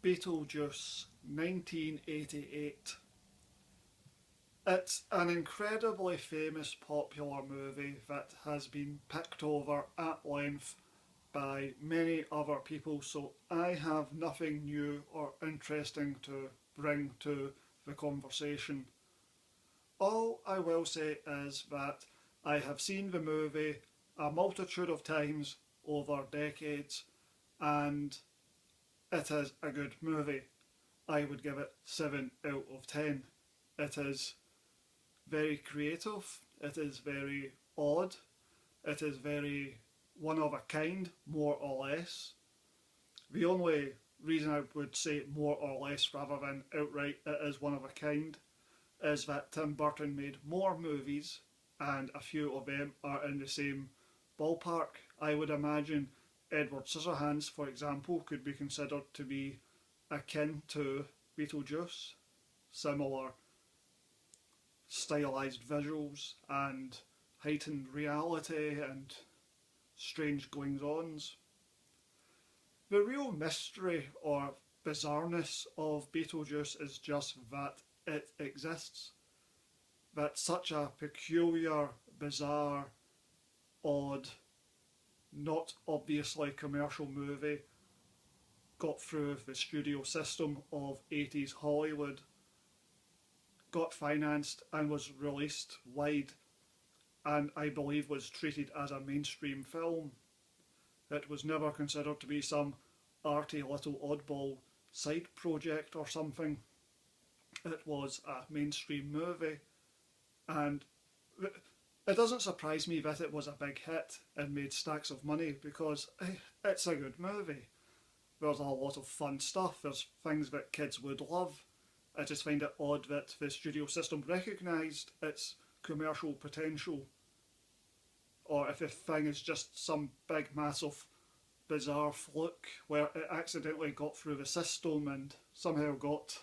Beetlejuice 1988. It's an incredibly famous popular movie that has been picked over at length by many other people, so I have nothing new or interesting to bring to the conversation. All I will say is that I have seen the movie a multitude of times over decades, and it is a good movie. I would give it 7 out of 10. It is very creative, it is very odd, it is very one of a kind, more or less. The only reason I would say more or less rather than outright it is one of a kind is that Tim Burton made more movies and a few of them are in the same ballpark. I would imagine Edward Scissorhands, for example, could be considered to be akin to Beetlejuice. Similar stylised visuals and heightened reality and strange goings-ons. The real mystery or bizarreness of Beetlejuice is just that it exists. That such a peculiar, bizarre, odd, not obviously commercial movie got through the studio system of 80s Hollywood, got financed and was released wide, and I believe was treated as a mainstream film. It was never considered to be some arty little oddball side project or something. It was a mainstream movie, and it doesn't surprise me that it was a big hit and made stacks of money because it's a good movie. There's a lot of fun stuff, there's things that kids would love. I just find it odd that the studio system recognised its commercial potential, or if the thing is just some big massive bizarre fluke where it accidentally got through the system and somehow got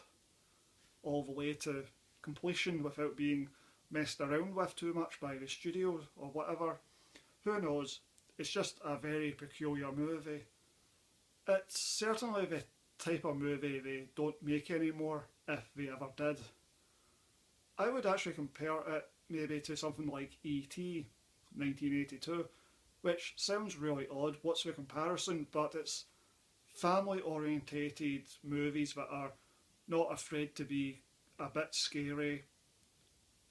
all the way to completion without being messed around with too much by the studio or whatever. Who knows? It's just a very peculiar movie. It's certainly the type of movie they don't make anymore, if they ever did. I would actually compare it maybe to something like E.T. 1982, which sounds really odd. What's the comparison? But it's family orientated movies that are not afraid to be a bit scary,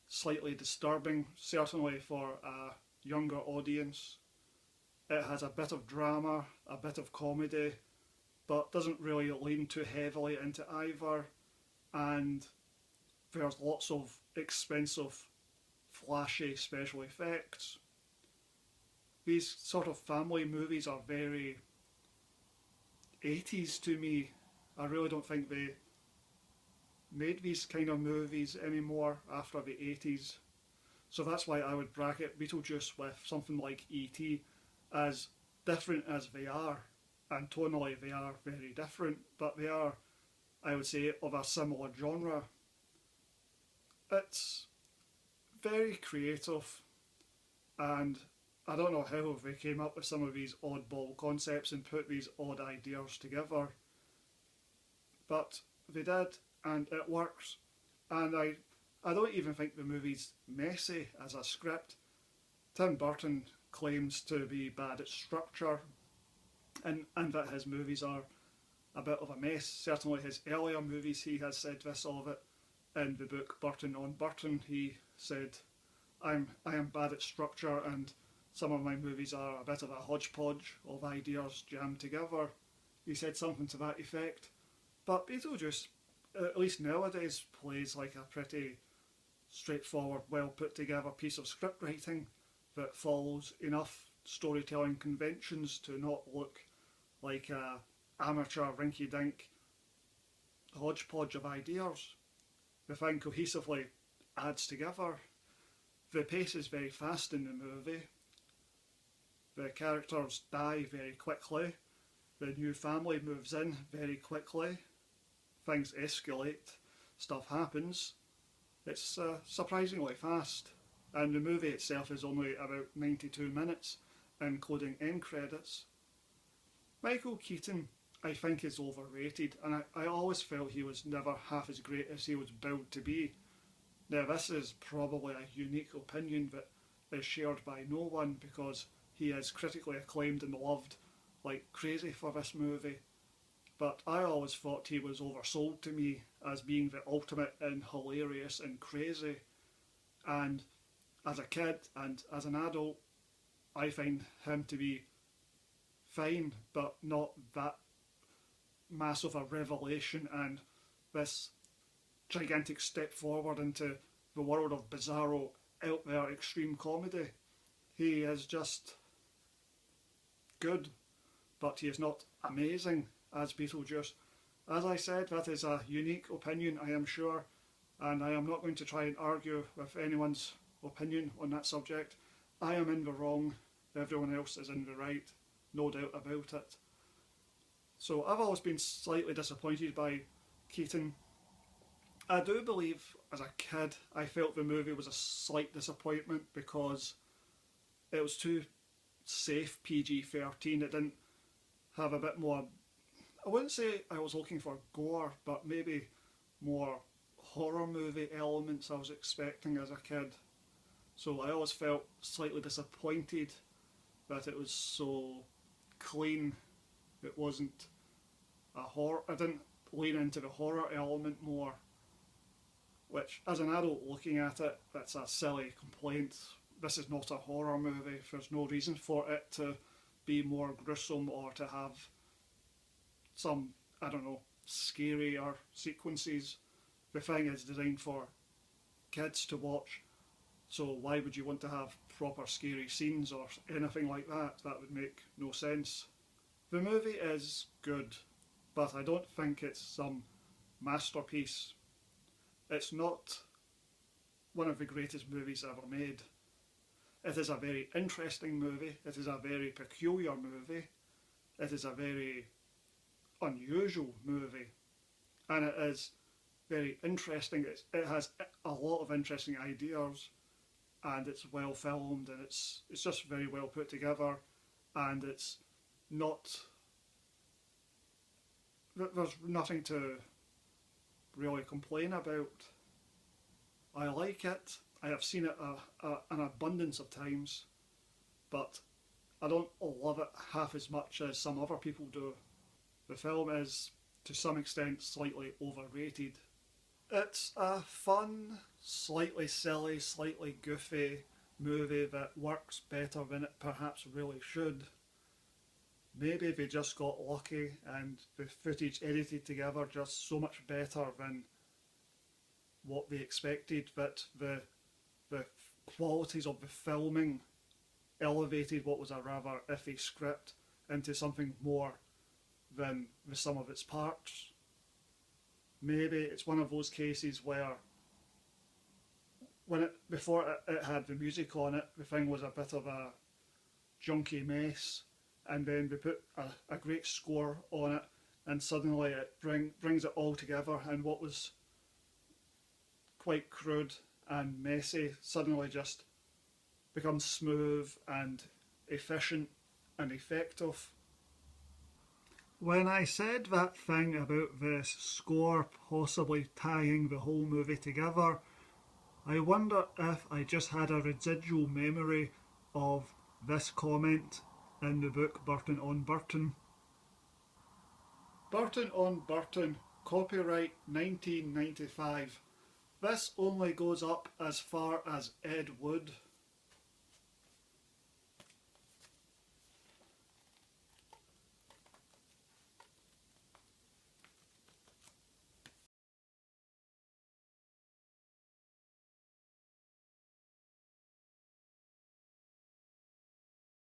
slightly disturbing, certainly for a younger audience. It has a bit of drama, a bit of comedy, but doesn't really lean too heavily into either, and there's lots of expensive, flashy special effects. These sort of family movies are very 80s to me. I really don't think they made these kind of movies anymore after the 80s. So that's why I would bracket Beetlejuice with something like E.T. As different as they are, and tonally they are very different, but they are, I would say, of a similar genre. It's very creative, and I don't know how they came up with some of these oddball concepts and put these odd ideas together, but they did, and it works. And I don't even think the movie's messy as a script. Tim Burton claims to be bad at structure, and that his movies are a bit of a mess. Certainly his earlier movies, he has said this of it. In the book Burton on Burton, he said, I am bad at structure and some of my movies are a bit of a hodgepodge of ideas jammed together. He said something to that effect. But Beetlejuice, at least nowadays, plays like a pretty straightforward, well put together piece of script writing that follows enough storytelling conventions to not look like a amateur rinky-dink hodgepodge of ideas. The thing cohesively adds together. The pace is very fast in the movie. The characters die very quickly. The new family moves in very quickly. Things escalate. Stuff happens. It's surprisingly fast. And the movie itself is only about 92 minutes, including end credits. Michael Keaton I think is overrated, and I always felt he was never half as great as he was billed to be. Now, this is probably a unique opinion that is shared by no one because he is critically acclaimed and loved like crazy for this movie. But I always thought he was oversold to me as being the ultimate in hilarious and crazy. And as a kid and as an adult, I find him to be fine, but not that massive a revelation and this gigantic step forward into the world of bizarro, out there extreme comedy. He is just good, but he is not amazing as Beetlejuice. As I said, that is a unique opinion, I am sure, and I am not going to try and argue with anyone's opinion on that subject. I am in the wrong, everyone else is in the right, no doubt about it. So I've always been slightly disappointed by Keaton. I do believe as a kid I felt the movie was a slight disappointment because it was too safe PG-13. It didn't have a bit more, I wouldn't say I was looking for gore, but maybe more horror movie elements I was expecting as a kid. So I always felt slightly disappointed that it was so clean. It wasn't a horror, I didn't lean into the horror element more, which as an adult looking at it, that's a silly complaint. This is not a horror movie. There's no reason for it to be more gruesome or to have some, I don't know, scarier sequences. The thing is designed for kids to watch, so why would you want to have proper scary scenes or anything like that? That would make no sense. The movie is good, but I don't think it's some masterpiece. It's not one of the greatest movies ever made. It is a very interesting movie. It is a very peculiar movie. It is a very unusual movie. And it is very interesting. It has a lot of interesting ideas, and it's well filmed, and it's just very well put together, and it's not, there's nothing to really complain about. I like it. I have seen it an abundance of times, but I don't love it half as much as some other people do. The film is, to some extent, slightly overrated. It's a fun, slightly silly, slightly goofy movie that works better than it perhaps really should. Maybe they just got lucky and the footage edited together just so much better than what they expected, that the qualities of the filming elevated what was a rather iffy script into something more than the sum of its parts. Maybe it's one of those cases where before it had the music on it, the thing was a bit of a junky mess, and then they put a great score on it, and suddenly it brings it all together, and what was quite crude and messy suddenly just becomes smooth and efficient and effective. When I said that thing about this score possibly tying the whole movie together, I wonder if I just had a residual memory of this comment in the book Burton on Burton. Burton on Burton, copyright 1995. This only goes up as far as Ed Wood.